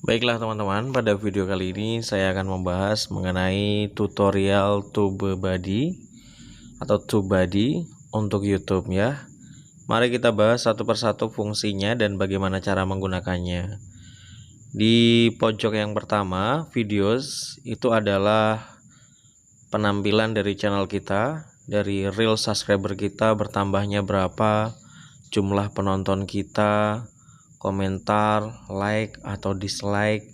Baiklah teman-teman, pada video kali ini saya akan membahas mengenai tutorial TubeBuddy atau TubeBuddy untuk YouTube ya. Mari kita bahas satu persatu fungsinya dan bagaimana cara menggunakannya. Di pojok yang pertama, videos, itu adalah penampilan dari channel kita, dari real subscriber kita bertambahnya berapa, jumlah penonton kita, komentar, like atau dislike.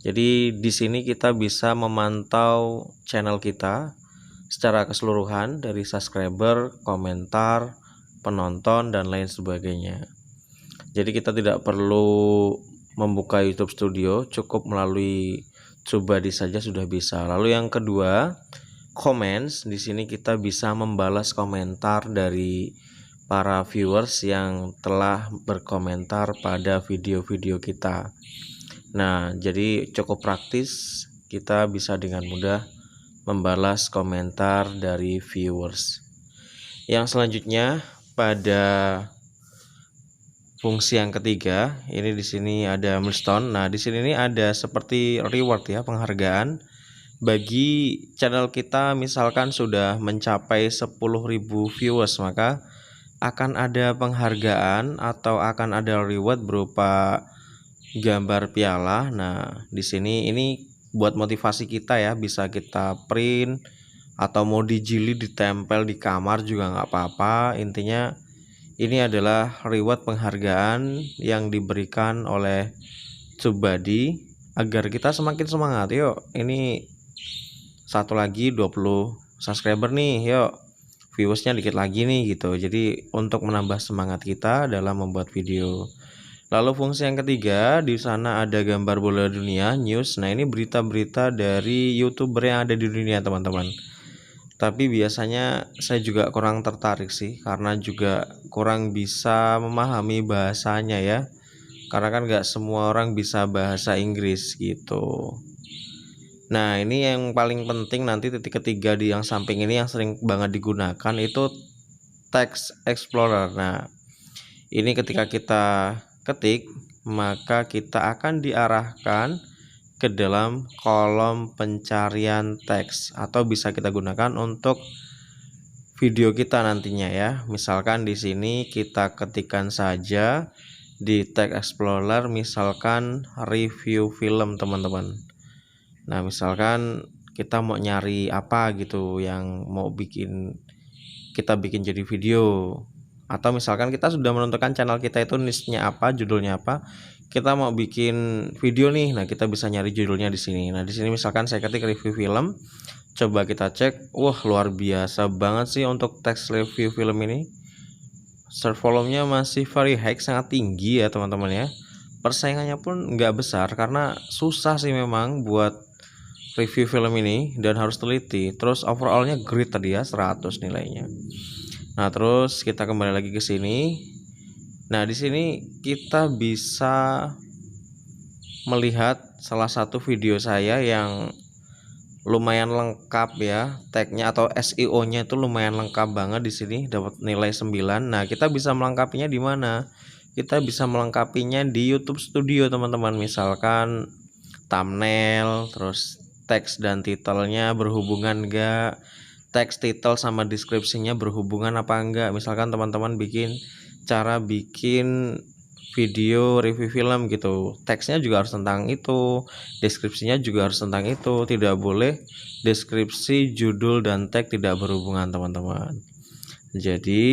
Jadi di sini kita bisa memantau channel kita secara keseluruhan dari subscriber, komentar, penonton dan lain sebagainya. Jadi kita tidak perlu membuka YouTube Studio, cukup melalui TubeBuddy saja sudah bisa. Lalu yang kedua, comments. Di sini kita bisa membalas komentar dari para viewers yang telah berkomentar pada video-video kita. Nah, jadi cukup praktis, kita bisa dengan mudah membalas komentar dari viewers. Yang selanjutnya pada fungsi yang ketiga, ini di sini ada milestone. Nah, di sini ada seperti reward ya, penghargaan bagi channel kita. Misalkan sudah mencapai 10.000 viewers, maka akan ada penghargaan atau akan ada reward berupa gambar piala. Nah, di sini ini buat motivasi kita ya, bisa kita print atau mau dijilid ditempel di kamar juga nggak apa-apa. Intinya ini adalah reward penghargaan yang diberikan oleh TubeBuddy agar kita semakin semangat. Yuk, ini satu lagi 20 subscriber nih, yuk viewersnya dikit lagi nih gitu. Jadi untuk menambah semangat kita dalam membuat video. Lalu fungsi yang ketiga, di sana ada gambar bola dunia, news. Nah, ini berita-berita dari YouTuber yang ada di dunia, teman-teman. Tapi biasanya saya juga kurang tertarik sih, karena juga kurang bisa memahami bahasanya ya. Karena kan nggak semua orang bisa bahasa Inggris gitu. Nah, ini yang paling penting nanti titik ketiga di yang samping ini yang sering banget digunakan itu text explorer. Nah, ini ketika kita ketik, maka kita akan diarahkan ke dalam kolom pencarian teks atau bisa kita gunakan untuk video kita nantinya ya. Misalkan di sini kita ketikkan saja di text explorer misalkan review film, teman-teman. Nah, misalkan kita mau nyari apa gitu yang mau kita bikin jadi video, atau misalkan kita sudah menentukan channel kita itu niche-nya apa, judulnya apa, kita mau bikin video nih. Nah, kita bisa nyari judulnya di sini. Nah, di sini misalkan saya ketik review film, coba kita cek. Wah, luar biasa banget sih untuk teks review film ini. Search volume-nya masih very high, sangat tinggi ya teman-teman ya. Persaingannya pun nggak besar karena susah sih memang buat review film ini dan harus teliti. Terus overallnya great tadi ya, 100 nilainya. Nah, terus kita kembali lagi ke sini. Nah, di sini kita bisa melihat salah satu video saya yang lumayan lengkap ya, tagnya atau SEO-nya itu lumayan lengkap banget di sini, dapat nilai 9. Nah, kita bisa melengkapinya di mana? Kita bisa melengkapinya di YouTube Studio, teman-teman. Misalkan thumbnail, terus teks dan titelnya berhubungan enggak, teks titel sama deskripsinya berhubungan apa enggak. Misalkan teman-teman cara bikin video review film gitu, teksnya juga harus tentang itu, deskripsinya juga harus tentang itu. Tidak boleh deskripsi, judul dan tag tidak berhubungan, teman-teman. Jadi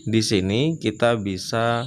di sini kita bisa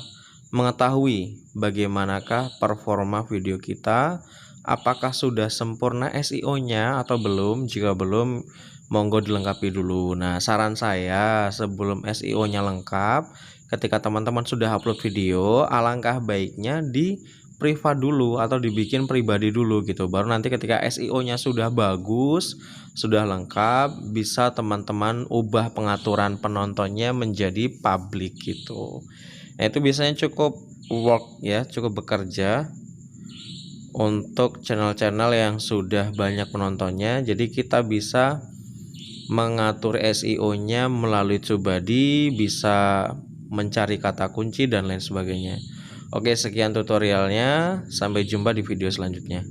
mengetahui bagaimanakah performa video kita, apakah sudah sempurna SEO-nya atau belum. Jika belum, monggo dilengkapi dulu. Nah, saran saya sebelum SEO-nya lengkap, ketika teman-teman sudah upload video, alangkah baiknya di privat dulu atau dibikin pribadi dulu gitu. Baru nanti ketika SEO-nya sudah bagus, sudah lengkap, bisa teman-teman ubah pengaturan penontonnya menjadi public gitu. Nah, itu biasanya cukup work ya, cukup bekerja untuk channel-channel yang sudah banyak penontonnya. Jadi kita bisa mengatur SEO-nya melalui TubeBuddy, bisa mencari kata kunci dan lain sebagainya. Oke, sekian tutorialnya. Sampai jumpa di video selanjutnya.